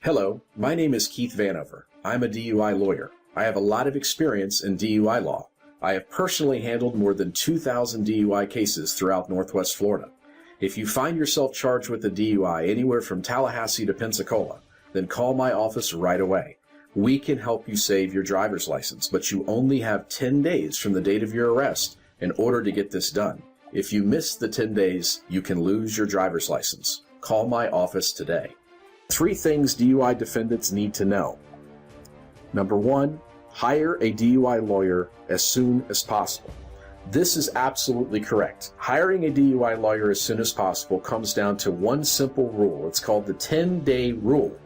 Hello, my name is Keith Vanover. I'm a DUI lawyer. I have a lot of experience in DUI law. I have personally handled more than 2,000 DUI cases throughout Northwest Florida. If you find yourself charged with a DUI anywhere from Tallahassee to Pensacola, then call my office right away. We can help you save your driver's license, but you only have 10 days from the date of your arrest in order to get this done. If you miss the 10 days, you can lose your driver's license. Call my office today. 3 things DUI defendants need to know. Number 1, hire a DUI lawyer as soon as possible. This is absolutely correct. Hiring a DUI lawyer as soon as possible comes down to one simple rule. It's called the 10-day rule.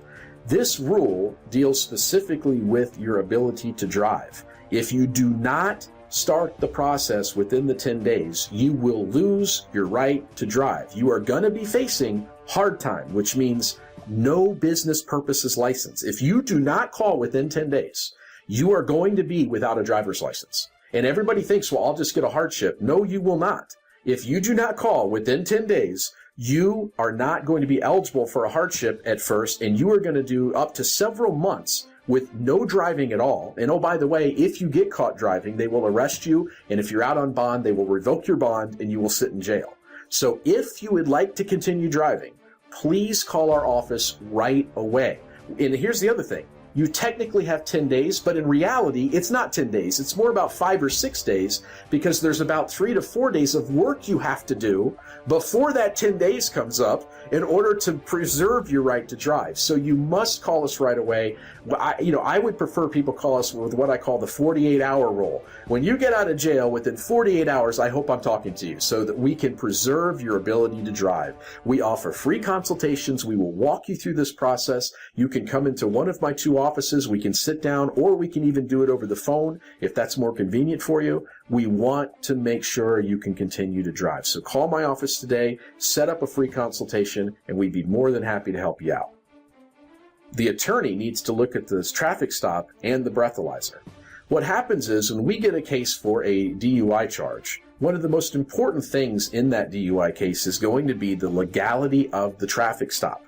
This rule deals specifically with your ability to drive. If you do not start the process within the 10 days, you will lose your right to drive. You are going to be facing hard time, which means no business purposes license. If you do not call within 10 days, you are going to be without a driver's license. And everybody thinks, well, I'll just get a hardship. No, you will not. If you do not call within 10 days, you are not going to be eligible for a hardship at first, and you are going to do up to several months with no driving at all. And oh, by the way, if you get caught driving, they will arrest you, and if you're out on bond, they will revoke your bond and you will sit in jail. So if you would like to continue driving, please call our office right away. And here's the other thing. You technically have 10 days, but in reality, it's not 10 days. It's more about 5 or 6 days because there's about 3 to 4 days of work you have to do before that 10 days comes up in order to preserve your right to drive. So you must call us right away. I would prefer people call us with what I call the 48-hour rule. When you get out of jail within 48 hours, I hope I'm talking to you so that we can preserve your ability to drive. We offer free consultations. We will walk you through this process. You can come into one of my 2 offices. We can sit down, or we can even do it over the phone if that's more convenient for you. We want to make sure you can continue to drive. So call my office today, set up a free consultation, and we'd be more than happy to help you out. The attorney needs to look at this traffic stop and the breathalyzer. What happens is when we get a case for a DUI charge, one of the most important things in that DUI case is going to be the legality of the traffic stop.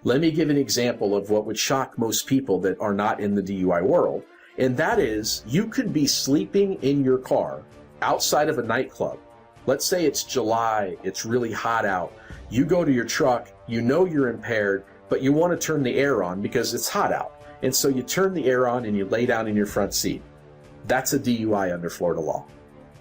Let me give an example of what would shock most people that are not in the DUI world, and that is you could be sleeping in your car outside of a nightclub. Let's say it's July, it's really hot out. You go to your truck, you know you're impaired, but you want to turn the air on because it's hot out. And so you turn the air on and you lay down in your front seat. That's a DUI under Florida law.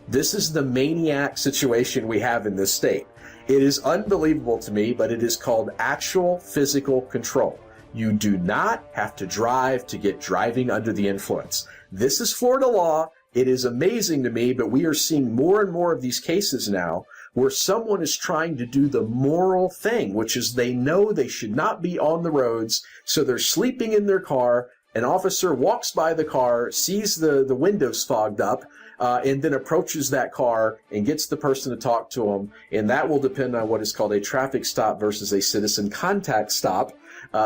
This is the maniac situation we have in this state. It is unbelievable to me, but it is called actual physical control. You do not have to drive to get driving under the influence. This is Florida law. It is amazing to me, but we are seeing more and more of these cases now where someone is trying to do the moral thing, which is they know they should not be on the roads, so they're sleeping in their car. An officer walks by the car, sees the windows fogged up, and then approaches that car and gets the person to talk to them. And that will depend on what is called a traffic stop versus a citizen contact stop.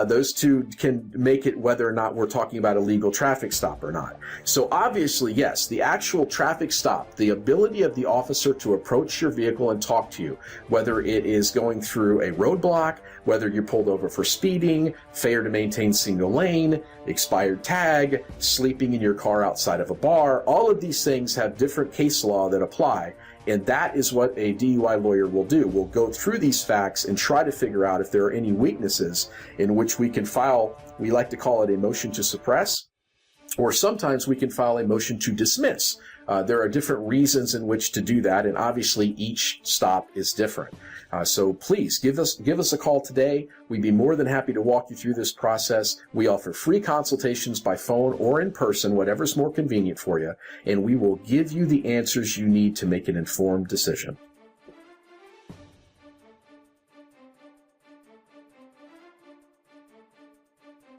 Those two can make it whether or not we're talking about a legal traffic stop or not. So obviously, yes, the actual traffic stop, the ability of the officer to approach your vehicle and talk to you, whether it is going through a roadblock, whether you're pulled over for speeding, failure to maintain single lane, expired tag, sleeping in your car outside of a bar, all of these things have different case law that apply. And that is what a DUI lawyer will do. We'll go through these facts and try to figure out if there are any weaknesses in which we can file, we like to call it a motion to suppress, or sometimes we can file a motion to dismiss. There are different reasons in which to do that, and obviously each stop is different. So please give us a call today. We'd be more than happy to walk you through this process. We offer free consultations by phone or in person, whatever's more convenient for you, and we will give you the answers you need to make an informed decision.